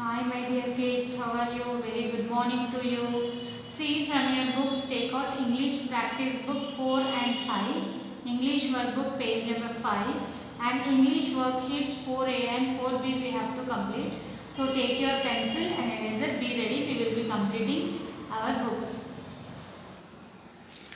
Hi my dear kids, how are you? Very good morning to you. See, from your books, take out English practice book 4 and 5, English workbook page number 5 and English worksheets 4A and 4B we have to complete. So take your pencil and eraser, be ready, we will be completing our books.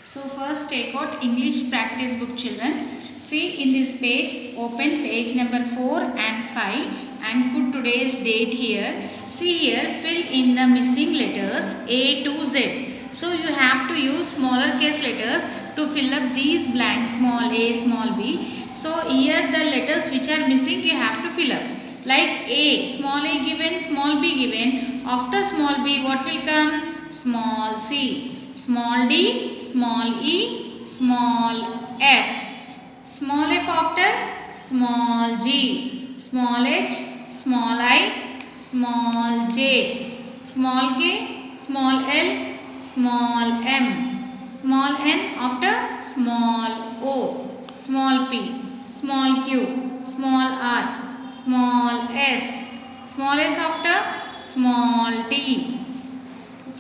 So first take out English practice book, children. See, in this page, open page number 4 and 5 and put today's date here. See here, fill in the missing letters A to Z. So you have to use smaller case letters to fill up these blanks, small a, small b. So here the letters which are missing you have to fill up. Like A, small a given, small b given. After small b what will come? Small c. Small d, small e, small f. Small f after small g. Small h, small I, small j. Small k, small l, small m. Small n after small o. Small p, small q, small r, small s. Small s after small t.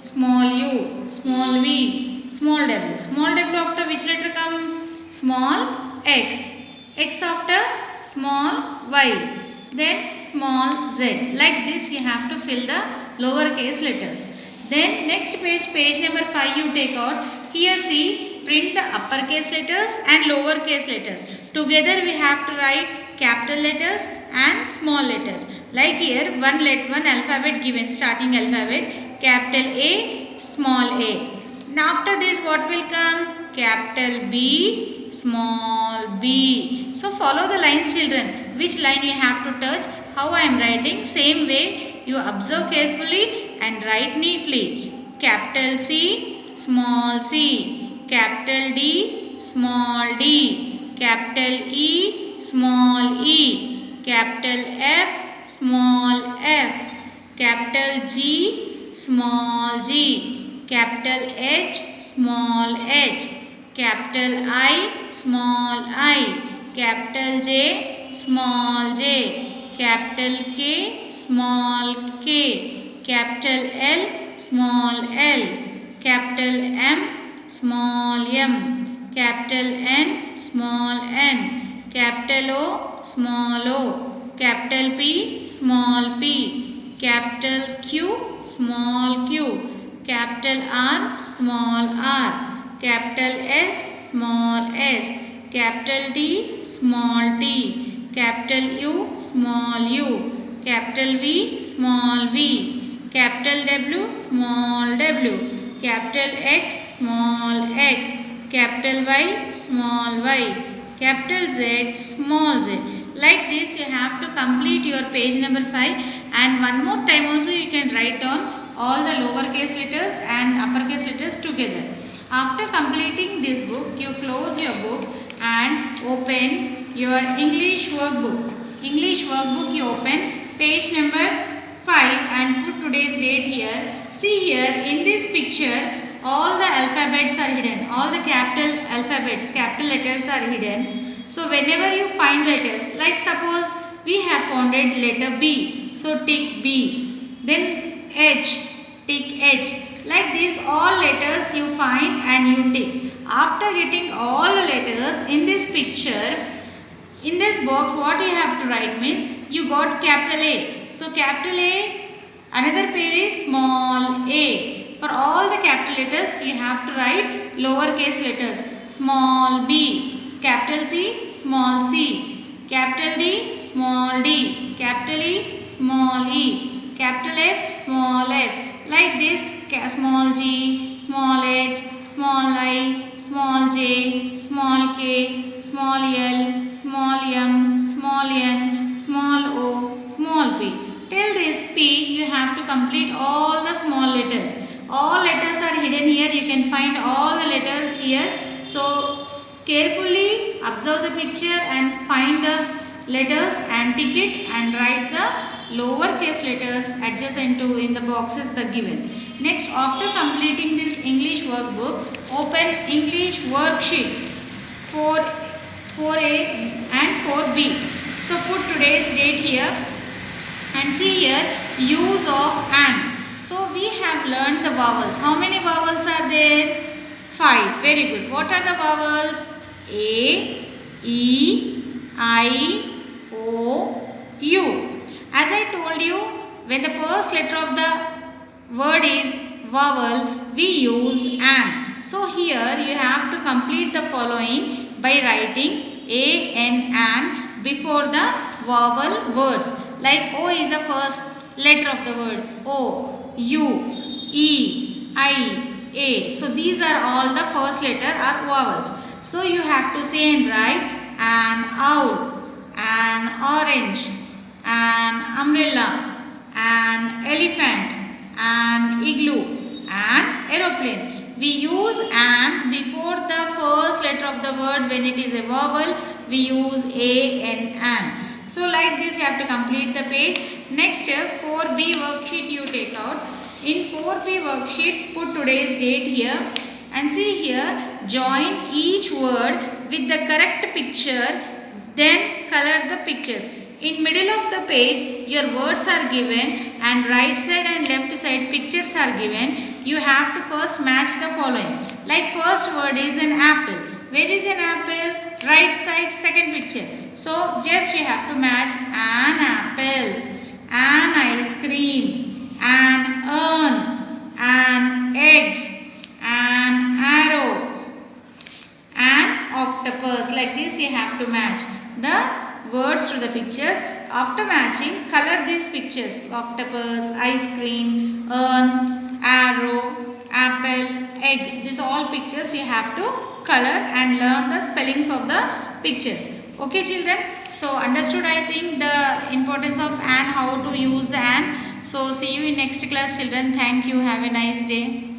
Small u, small v, small w. Small w after which letter come? Small x. X after small y. Then small z. Like this you have to fill the lowercase letters. Then next page, page number 5 you take out. Here see, print the uppercase letters and lowercase letters. Together we have to write capital letters and small letters. Like here one alphabet given, starting alphabet, capital A, small a. Now after this what will come? Capital B, small b. So follow the lines, children. Which line you have to touch, how I am writing, same way you observe carefully and write neatly. Capital C, small c. Capital D, small d. Capital E, small e. Capital F, small f. Capital G, small g. Capital H, small h. Capital I, small I. Capital J, small j. Capital K, small k. Capital L, small l. Capital M, small m. Capital N, small n. Capital O, small o. Capital P, small p. Capital Q, small q. Capital R, small r. Capital S, small s. Capital T, small t. Capital U, small u. Capital V, small v. Capital W, small w. Capital X, small x. Capital Y, small y. Capital Z, small z. Like this you have to complete your page number 5, and one more time also you can write down all the lowercase letters and uppercase letters together. After completing this book, you close your book and open your English workbook. English workbook you open page number 5 and put today's date here. See here in this picture all the alphabets are hidden. All the capital alphabets, capital letters are hidden. So whenever you find letters, like suppose we have found letter B. So tick B. Then H. Tick H. Like this all letters you find and you tick. After getting all the letters in this picture, in this box what you have to write means you got capital A. So capital A, another pair is small a. For all the capital letters you have to write lowercase letters. Small b. Capital C, small c. Capital D, small d. Capital E, small e. Capital F, small f. Like this, small g, small h, small I, small j, small k, small l, small m, small n, small o, small p. Till this p you have to complete all the small letters. All letters are hidden here. You can find all the letters here. So carefully observe the picture and find the letters and tick it and write the lowercase letters adjacent to in the boxes the given. Next, after completing this English workbook, open English worksheets 4A and 4B. So put today's date here And see here, use of and. So we have learned the vowels. How many vowels are there? 5. Very good. What are the vowels? A, E, I, O, U. As I told you, when the first letter of the word is vowel, we use an. So here you have to complete the following by writing an before the vowel words. Like O is the first letter of the word. O, U, E, I, A. So these are all the first letter are vowels. So you have to say and write an owl, an orange, an umbrella, an elephant, an igloo, an aeroplane. We use an before the first letter of the word. When it is a vowel, we use an. So like this you have to complete the page. Next 4B worksheet you take out. In 4B worksheet, put today's date here and see here, join each word with the correct picture, then color the pictures. In middle of the page, your words are given and right side and left side pictures are given. You have to first match the following. Like first word is an apple. Where is an apple? Right side, second picture. So just you have to match an apple, an ice cream, an urn, an egg, an arrow, an octopus. Like this you have to match the words to the pictures. After matching, color these pictures. Octopus, ice cream, urn, arrow, apple, egg. These all pictures you have to color and learn the spellings of the pictures. Okay children, so understood I think the importance of an, how to use an. So see you in next class children. Thank you. Have a nice day.